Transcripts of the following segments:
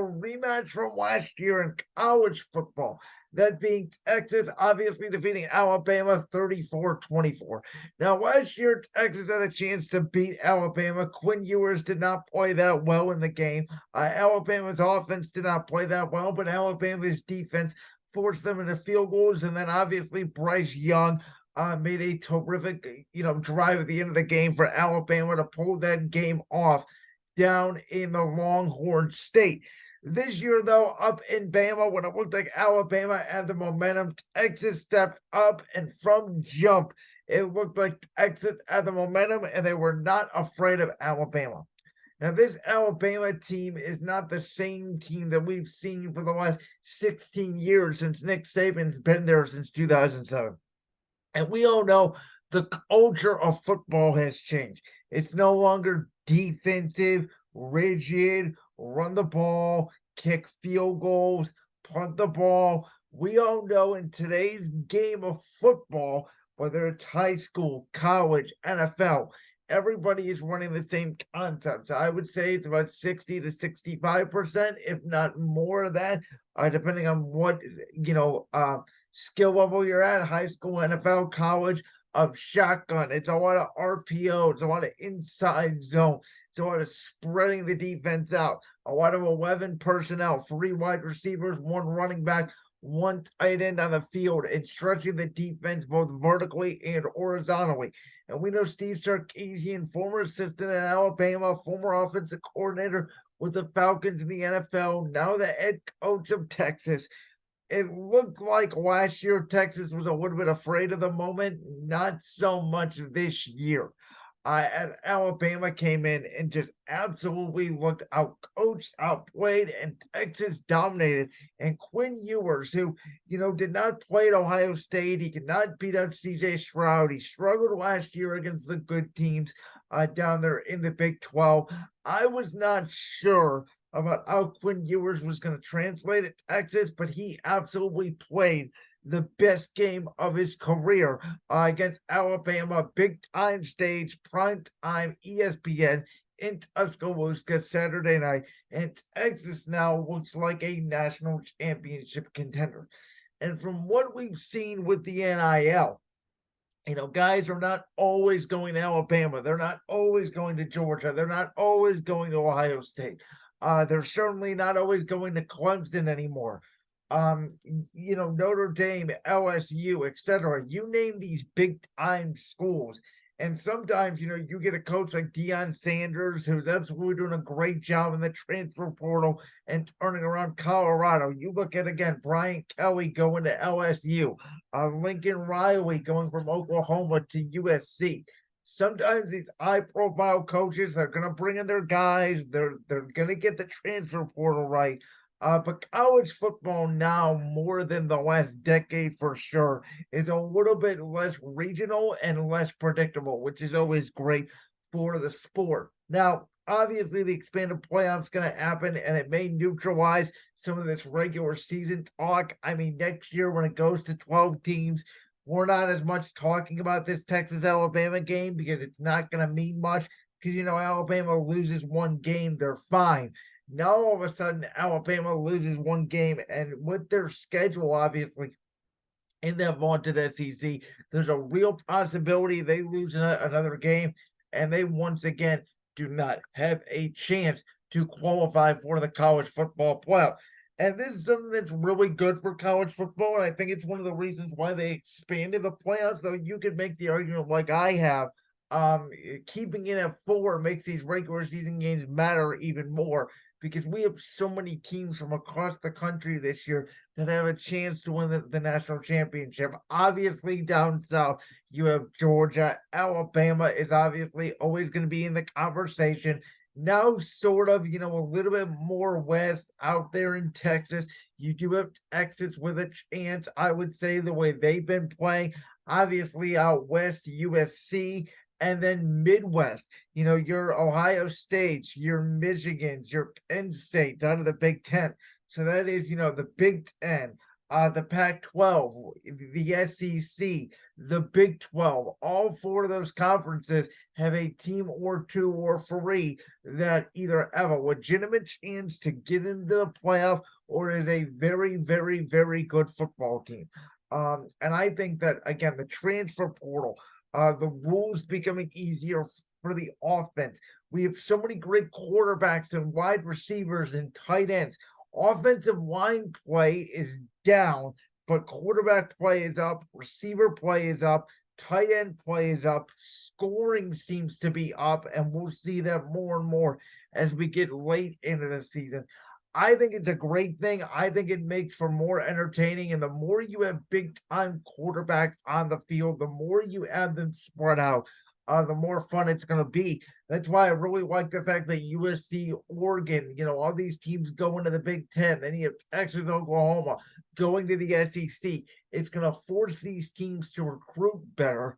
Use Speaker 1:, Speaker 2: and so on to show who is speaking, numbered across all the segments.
Speaker 1: rematch from last year in college football. That being Texas obviously defeating Alabama 34-24. Now, last year, Texas had a chance to beat Alabama. Quinn Ewers did not play that well in the game. Alabama's offense did not play that well, but Alabama's defense forced them into field goals. And then obviously, Bryce Young made a terrific, drive at the end of the game for Alabama to pull that game off down in the Longhorn State. This year, though, up in Bama, when it looked like Alabama had the momentum, Texas stepped up, and from jump, it looked like Texas had the momentum, and they were not afraid of Alabama. Now, this Alabama team is not the same team that we've seen for the last 16 years since Nick Saban's been there since 2007. And we all know the culture of football has changed. It's no longer defensive, rigid, run the ball, kick field goals, punt the ball. We all know in today's game of football, whether it's high school, college, NFL, everybody is running the same concept. So I would say it's about 60 to 65%, if not more of that, depending on what, skill level you're at, high school, NFL, college, of shotgun. It's a lot of RPO. It's a lot of inside zone. It's a lot of spreading the defense out. A lot of 11 personnel, 3 wide receivers, 1 running back, 1 tight end on the field, and stretching the defense both vertically and horizontally. And we know Steve Sarkisian, former assistant at Alabama, former offensive coordinator with the Falcons in the NFL, now the head coach of Texas. It looked like last year Texas was a little bit afraid of the moment, not so much this year. As Alabama came in and just absolutely looked outcoached, outplayed, and Texas dominated. And Quinn Ewers, who, did not play at Ohio State, he could not beat out CJ Stroud. He struggled last year against the good teams down there in the Big 12. I was not sure about how Quinn Ewers was going to translate at Texas, but he absolutely played the best game of his career against Alabama, big time stage, prime time, ESPN in Tuscaloosa Saturday night. And Texas now looks like a national championship contender. And from what we've seen with the NIL, guys are not always going to Alabama. They're not always going to Georgia. They're not always going to Ohio State. They're certainly not always going to Clemson anymore. Notre Dame, LSU, etc. You name these big time schools. And sometimes, you get a coach like Deion Sanders, who's absolutely doing a great job in the transfer portal and turning around Colorado. You look at, again, Brian Kelly going to LSU, Lincoln Riley going from Oklahoma to USC. Sometimes these high-profile coaches, they're going to bring in their guys. They're going to get the transfer portal right. But college football now, more than the last decade for sure, is a little bit less regional and less predictable, which is always great for the sport. Now, obviously, the expanded playoffs going to happen, and it may neutralize some of this regular season talk. I mean, next year when it goes to 12 teams, we're not as much talking about this Texas-Alabama game because it's not going to mean much because, Alabama loses one game, they're fine. Now, all of a sudden, Alabama loses one game, and with their schedule, obviously, in that vaunted SEC, there's a real possibility they lose another game, and they once again do not have a chance to qualify for the college football playoff. And this is something that's really good for college football, and I think it's one of the reasons why they expanded the playoffs, though you could make the argument like I have, keeping it at 4 makes these regular season games matter even more because we have so many teams from across the country this year that have a chance to win the national championship. Obviously, down south, you have Georgia. Alabama is obviously always going to be in the conversation. Now, sort of, a little bit more west out there in Texas. You do have Texas with a chance, I would say, the way they've been playing. Obviously, out west, USC. And then Midwest, your Ohio States, your Michigans, your Penn State out of the Big Ten. So that is, the Big Ten. the Pac-12, the SEC, the Big 12. All four of those conferences have a team or two or three that either have a legitimate chance to get into the playoff or is a very, very, very good football team. And I think that, again, the transfer portal, the rules becoming easier for the offense. We have so many great quarterbacks and wide receivers and tight ends. Offensive line play is down, but quarterback play is up, receiver play is up, tight end play is up, scoring seems to be up, and we'll see that more and more as we get late into the season. I think it's a great thing. I think it makes for more entertaining. And the more you have big time quarterbacks on the field, the more you have them spread out, the more fun it's going to be. That's why I really like the fact that USC, Oregon, all these teams going to the Big Ten. Then you have Texas, Oklahoma going to the SEC. It's going to force these teams to recruit better.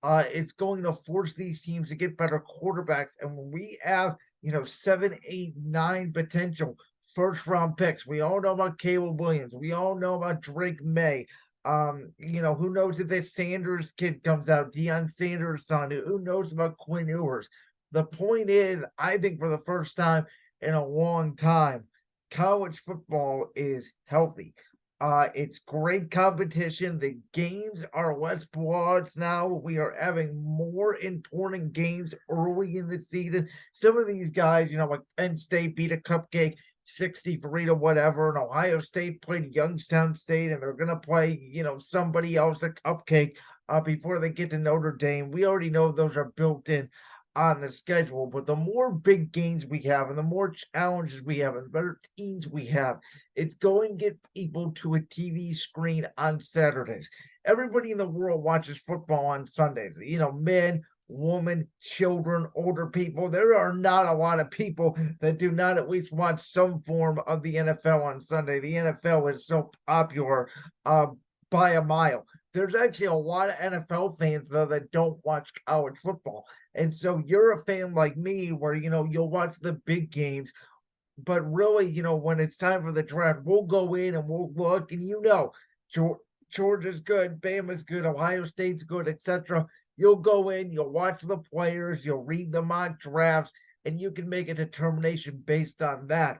Speaker 1: It's going to force these teams to get better quarterbacks. And when we have, 7, 8, 9 potential first round picks. We all know about Caleb Williams. We all know about Drake May. Who knows if this Sanders kid comes out, Deion Sanders' son, who knows about Quinn Ewers? The point is, I think for the first time in a long time, college football is healthy. It's great competition. The games are less blowouts now. We are having more important games early in the season. Some of these guys, like Penn State beat a cupcake 63 to whatever, and Ohio State played Youngstown State, and they're going to play, somebody else a cupcake before they get to Notre Dame. We already know those are built in on the schedule, but the more big games we have and the more challenges we have and the better teams we have, it's going to get people to a TV screen on Saturdays. Everybody in the world watches football on Sundays, men, women, children, older people. There are not a lot of people that do not at least watch some form of the NFL on Sunday. The NFL is so popular by a mile. There's actually a lot of NFL fans, though, that don't watch college football. And so you're a fan like me where, you'll watch the big games. But really, when it's time for the draft, we'll go in and we'll look. And Georgia's good, Bama's good, Ohio State's good, etc. You'll go in, you'll watch the players, you'll read the mock drafts, and you can make a determination based on that.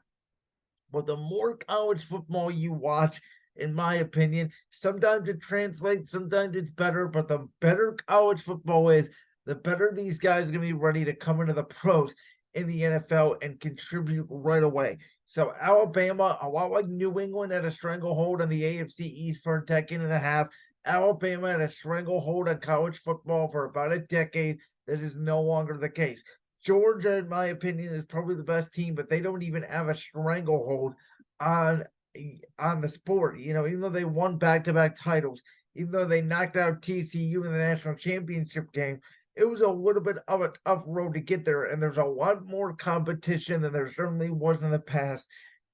Speaker 1: But the more college football you watch, in my opinion, sometimes it translates, sometimes it's better, but the better college football is, the better these guys are going to be ready to come into the pros in the NFL and contribute right away. So Alabama, a lot like New England, had a stranglehold on the AFC East for a decade and a half. Alabama had a stranglehold on college football for about a decade. That is no longer the case. Georgia, in my opinion, is probably the best team, but they don't even have a stranglehold on the sport. Even though they won back-to-back titles, even though they knocked out TCU in the national championship game, it was a little bit of a tough road to get there, and there's a lot more competition than there certainly was in the past.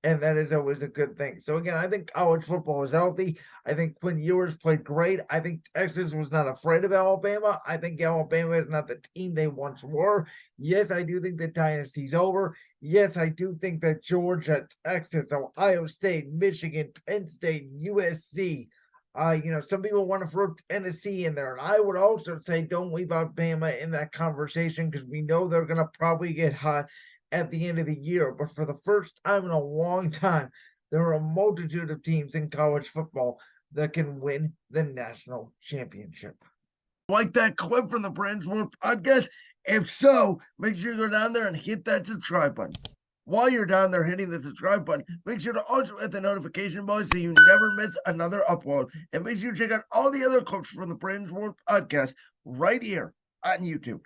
Speaker 1: And that is always a good thing. So, again, I think college football is healthy. I think Quinn Ewers played great. I think Texas was not afraid of Alabama. I think Alabama is not the team they once were. Yes, I do think the dynasty's over. Yes, I do think that Georgia, Texas, Ohio State, Michigan, Penn State, USC, some people want to throw Tennessee in there. And I would also say don't leave out Bama in that conversation because we know they're going to probably get hot at the end of the year. But for the first time in a long time, there are a multitude of teams in college football that can win the national championship. Like that clip from the Brand's World podcast? If so, make sure you go down there and hit that subscribe button. While you're down there hitting the subscribe button, make sure to also hit the notification bell so you never miss another upload. And make sure you check out all the other clips from the Brand's World podcast right here on YouTube.